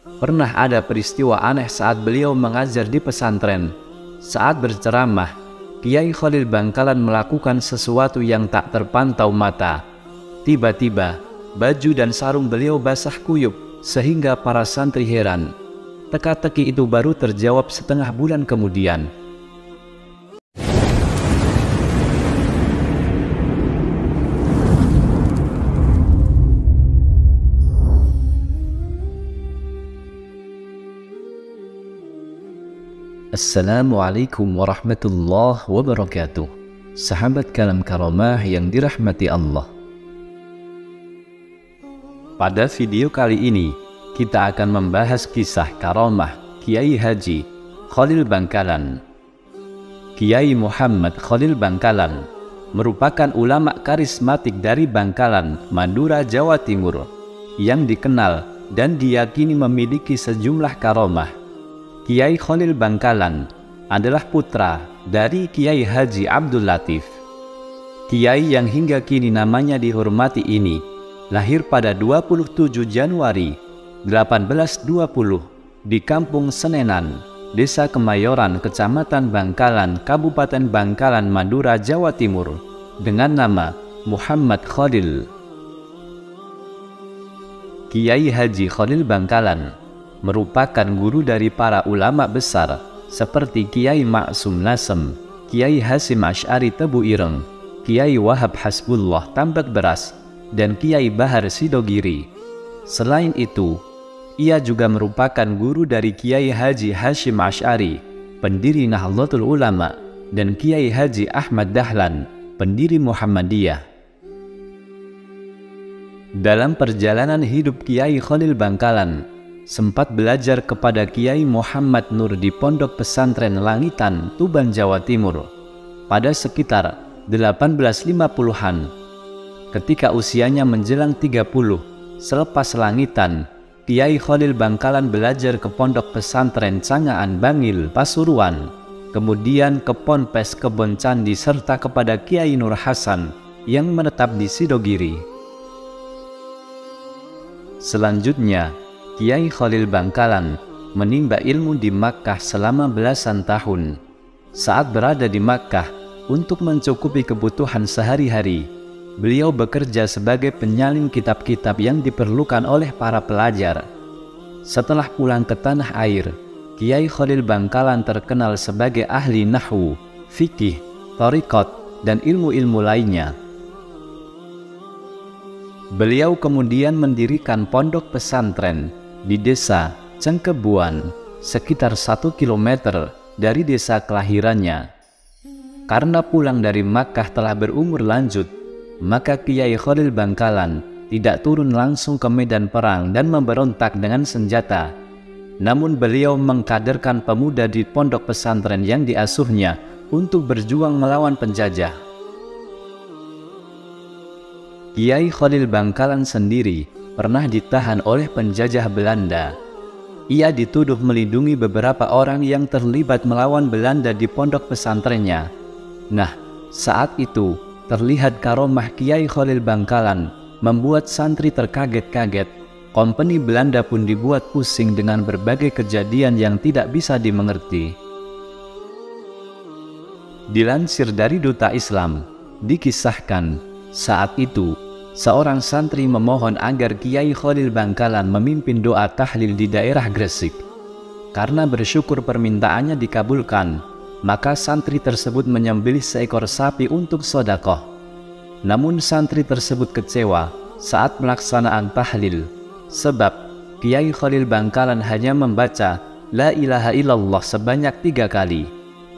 Pernah ada peristiwa aneh saat beliau mengajar di pesantren. Saat berceramah, Kiai Khalil Bangkalan melakukan sesuatu yang tak terpantau mata. Tiba-tiba, baju dan sarung beliau basah kuyup sehingga para santri heran. Teka-teki itu baru terjawab setengah bulan kemudian. Assalamualaikum warahmatullahi wabarakatuh. Sahabat Kalam Karamah yang dirahmati Allah. Pada video kali ini, kita akan membahas kisah karamah Kiai Haji Khalil Bangkalan. Kiai Muhammad Khalil Bangkalan merupakan ulama karismatik dari Bangkalan, Madura, Jawa Timur, yang dikenal dan diyakini memiliki sejumlah karamah. Kiai Khalil Bangkalan adalah putra dari Kiai Haji Abdul Latif. Kiai yang hingga kini namanya dihormati ini lahir pada 27 Januari 1820 di Kampung Senenan, Desa Kemayoran, Kecamatan Bangkalan, Kabupaten Bangkalan, Madura, Jawa Timur, dengan nama Muhammad Khalil. Kiai Haji Khalil Bangkalan merupakan guru dari para ulama besar seperti Kiai Maksum Lasem, Kiai Hasim Asy'ari Tebu Ireng, Kiai Wahab Hasbullah Tambak Beras, dan Kiai Bahar Sidogiri. Selain itu, ia juga merupakan guru dari Kiai Haji Hashim Asy'ari, pendiri Nahdlatul Ulama, dan Kiai Haji Ahmad Dahlan, pendiri Muhammadiyah. Dalam perjalanan hidup Kiai Khalil Bangkalan sempat belajar kepada Kiai Muhammad Nur di Pondok Pesantren Langitan, Tuban, Jawa Timur pada sekitar 1850-an. Ketika usianya menjelang 30, selepas Langitan, Kiai Khalil Bangkalan belajar ke Pondok Pesantren Cangaan Bangil, Pasuruan, kemudian ke Ponpes Kebon Candi, serta kepada Kiai Nur Hasan yang menetap di Sidogiri. Selanjutnya, Kiai Khalil Bangkalan menimba ilmu di Makkah selama belasan tahun. Saat berada di Makkah untuk mencukupi kebutuhan sehari-hari, beliau bekerja sebagai penyalin kitab-kitab yang diperlukan oleh para pelajar. Setelah pulang ke tanah air, Kiai Khalil Bangkalan terkenal sebagai ahli nahwu, fikih, thariqat, dan ilmu-ilmu lainnya. Beliau kemudian mendirikan pondok pesantren di desa Cengkebuan, sekitar 1 km dari desa kelahirannya. Karena pulang dari Makkah telah berumur lanjut, maka Kiai Khalil Bangkalan tidak turun langsung ke medan perang dan memberontak dengan senjata. Namun beliau mengkaderkan pemuda di pondok pesantren yang diasuhnya untuk berjuang melawan penjajah. Kiai Khalil Bangkalan sendiri pernah ditahan oleh penjajah Belanda. Ia dituduh melindungi beberapa orang yang terlibat melawan Belanda di pondok pesantrennya. Nah, saat itu terlihat karomah Kiai Khalil Bangkalan membuat santri terkaget-kaget. Kompeni Belanda pun dibuat pusing dengan berbagai kejadian yang tidak bisa dimengerti. Dilansir dari Duta Islam, dikisahkan saat itu seorang santri memohon agar Kiai Khalil Bangkalan memimpin doa tahlil di daerah Gresik. Karena bersyukur permintaannya dikabulkan, maka santri tersebut menyembelih seekor sapi untuk sedekah. Namun santri tersebut kecewa saat pelaksanaan tahlil, sebab Kiai Khalil Bangkalan hanya membaca La ilaha illallah sebanyak 3 kali,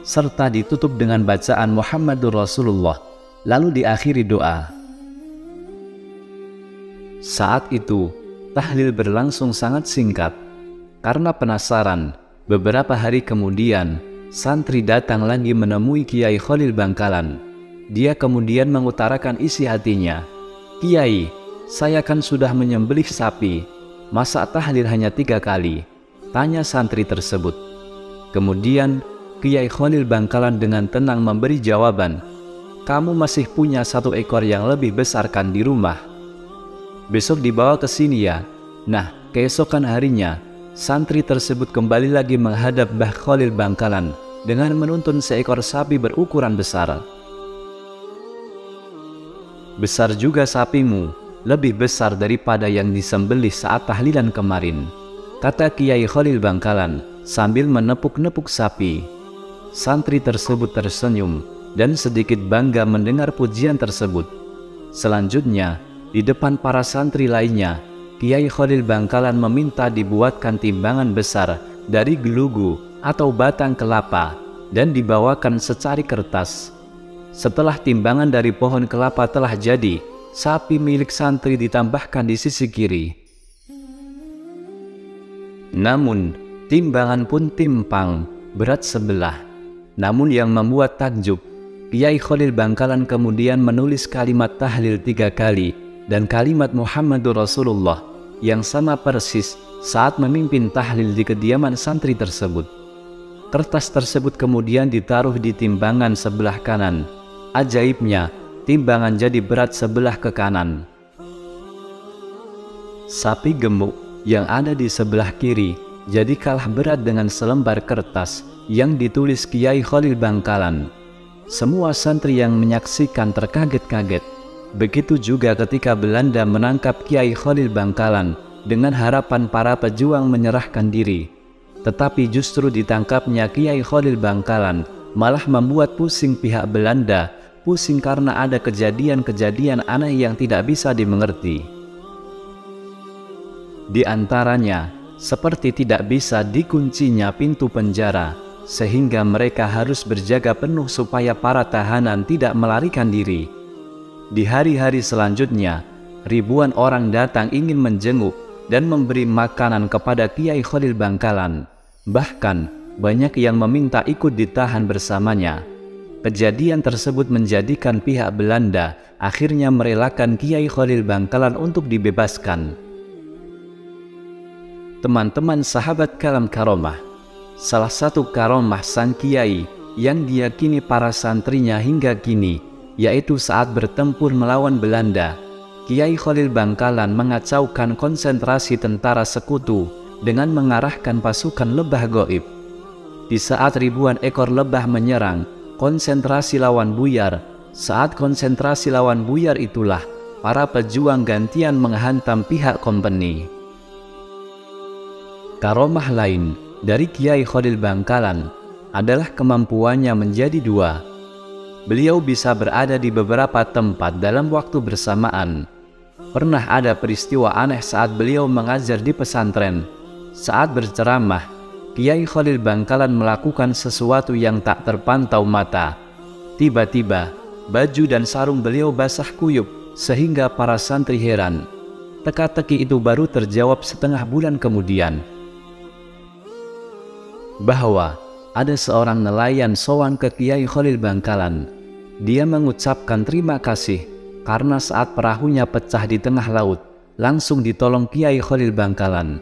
serta ditutup dengan bacaan Muhammadur Rasulullah, lalu diakhiri doa. Saat itu, tahlil berlangsung sangat singkat. Karena penasaran, beberapa hari kemudian, santri datang lagi menemui Kiai Khalil Bangkalan. Dia kemudian mengutarakan isi hatinya. "Kiai, saya kan sudah menyembelih sapi, masa tahlil hanya 3 kali?" tanya santri tersebut. Kemudian, Kiai Khalil Bangkalan dengan tenang memberi jawaban, "Kamu masih punya 1 ekor yang lebih besar kan di rumah? Besok dibawa ke sini ya." Nah, keesokan harinya, santri tersebut kembali lagi menghadap Mbah Khalil Bangkalan dengan menuntun seekor sapi berukuran besar. "Besar juga sapimu, lebih besar daripada yang disembelih saat tahlilan kemarin," kata Kiai Khalil Bangkalan sambil menepuk-nepuk sapi. Santri tersebut tersenyum dan sedikit bangga mendengar pujian tersebut. Selanjutnya, di depan para santri lainnya, Kiai Khalil Bangkalan meminta dibuatkan timbangan besar dari gelugu atau batang kelapa dan dibawakan secari kertas. Setelah timbangan dari pohon kelapa telah jadi, sapi milik santri ditambahkan di sisi kiri. Namun, timbangan pun timpang, berat sebelah. Namun yang membuat takjub, Kiai Khalil Bangkalan kemudian menulis kalimat tahlil 3 kali dan kalimat Muhammadur Rasulullah yang sama persis saat memimpin tahlil di kediaman santri tersebut. Kertas tersebut kemudian ditaruh di timbangan sebelah kanan. Ajaibnya, timbangan jadi berat sebelah ke kanan. Sapi gemuk yang ada di sebelah kiri jadi kalah berat dengan selembar kertas yang ditulis Kiai Khalil Bangkalan. Semua santri yang menyaksikan terkaget-kaget. Begitu juga ketika Belanda menangkap Kiai Khalil Bangkalan dengan harapan para pejuang menyerahkan diri. Tetapi justru ditangkapnya Kiai Khalil Bangkalan malah membuat pusing pihak Belanda, pusing karena ada kejadian-kejadian aneh yang tidak bisa dimengerti. Di antaranya, seperti tidak bisa dikuncinya pintu penjara, sehingga mereka harus berjaga penuh supaya para tahanan tidak melarikan diri. Di hari-hari selanjutnya, ribuan orang datang ingin menjenguk dan memberi makanan kepada Kiai Khalil Bangkalan. Bahkan, banyak yang meminta ikut ditahan bersamanya. Kejadian tersebut menjadikan pihak Belanda akhirnya merelakan Kiai Khalil Bangkalan untuk dibebaskan. Teman-teman sahabat Kalam Karomah, salah satu karomah sang Kiai yang diyakini para santrinya hingga kini, yaitu saat bertempur melawan Belanda, Kiai Khalil Bangkalan mengacaukan konsentrasi tentara sekutu dengan mengarahkan pasukan lebah goib. Di saat ribuan ekor lebah menyerang, konsentrasi lawan buyar. Saat konsentrasi lawan buyar itulah para pejuang gantian menghantam pihak kompeni. Karomah lain dari Kiai Khalil Bangkalan adalah kemampuannya menjadi 2. Beliau bisa berada di beberapa tempat dalam waktu bersamaan. Pernah ada peristiwa aneh saat beliau mengajar di pesantren. Saat berceramah, Kiai Khalil Bangkalan melakukan sesuatu yang tak terpantau mata. Tiba-tiba, baju dan sarung beliau basah kuyup sehingga para santri heran. Teka-teki itu baru terjawab setengah bulan kemudian, bahwa ada seorang nelayan sowan ke Kiai Khalil Bangkalan. Dia mengucapkan terima kasih karena saat perahunya pecah di tengah laut, langsung ditolong Kiai Khalil Bangkalan.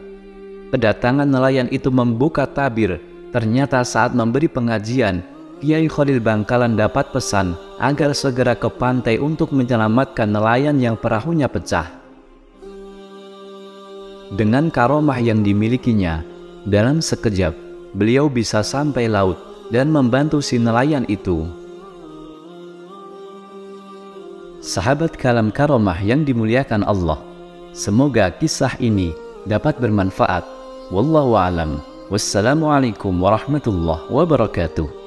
Kedatangan nelayan itu membuka tabir. Ternyata saat memberi pengajian, Kiai Khalil Bangkalan dapat pesan agar segera ke pantai untuk menyelamatkan nelayan yang perahunya pecah. Dengan karomah yang dimilikinya, dalam sekejap beliau bisa sampai laut dan membantu si nelayan itu. Sahabat Kalam Karomah yang dimuliakan Allah, semoga kisah ini dapat bermanfaat. Wallahu a'lam. Wassalamualaikum warahmatullahi wabarakatuh.